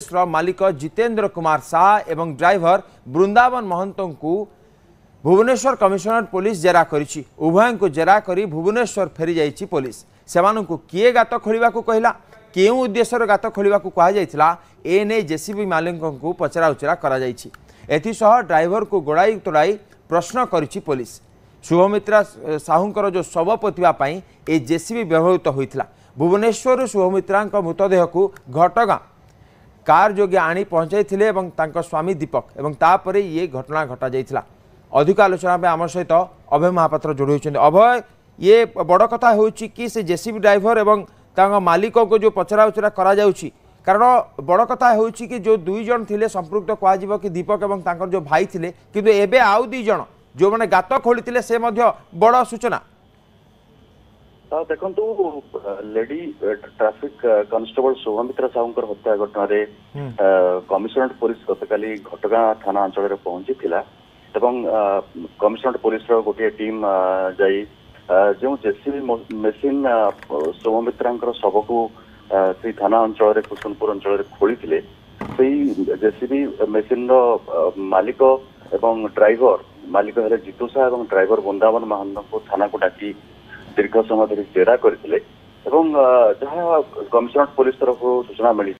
मालिक जितेंद्र कुमार शाह एवं ड्राइवर बृंदावन महंत को भुवनेश्वर कमिशनर पुलिस जेरा करिछि। उभय को जेरा करी भुवनेश्वर फेरी जाइछि पुलिस। सेमानंकु किए गात खोलिबा को कहला, केउ उद्देश्य गात खोलिबा को कहा जाइथिला, एने जेसीबी मालिकंकु पचरा उचरा करा जाइछि। एथिसह ड्राइवर को गोड़ाई तोड़ाई प्रश्न करिछि पुलिस। शुभमित्रा साहुंकर जो शव पोतिबा पई ए जेसीबी व्यवहृत होइथिला। भुवनेश्वर शुभमित्रा मृतदेह को घटगां कार जोगे आनी पहुंचाई स्वामी दीपक एवं तापरे ये घटना घटा जाइथिला। अधिक आलोचना में आम सहित अभय महापात्र जोड़ी होइछन्ते। अभय, ये बड़ कथा होउछि कि से जेसीबी ड्राइवर एवं तांगा मालिक को जो पचरा उचरा करा जाउछि, कारण बड़ कथा होउछि कि जो दुई जन थिले संपृक्त कहा जिवो कि दीपक एवं तांकर जो भाई थिले, किंतु एबे आउ दुई जन जो माने गात खोलिथिले से मध्य बड़ सूचना। देखु लेडी ट्राफिक कॉन्स्टेबल शुभमित्रा साहुंकर हत्या घटना कमिशनरेट पुलिस गतकाली घटगां थाना अंचल पहुंची कमिशनरेट पुलिस गोटे टीम जाई जो जेसीबी मेसीन शुभमित्रा शव को से थाना अंचल कुसुमपुर अंचल खोली जेसीबी मेसीन मालिक एवं ड्राइवर मालिक है जितू शाह और ड्राइवर बृंदावन महंत को थाना को डाकी दीर्घ समय धरी जेरा करते कमिशनरेट पुलिस तरफ सूचना मिली।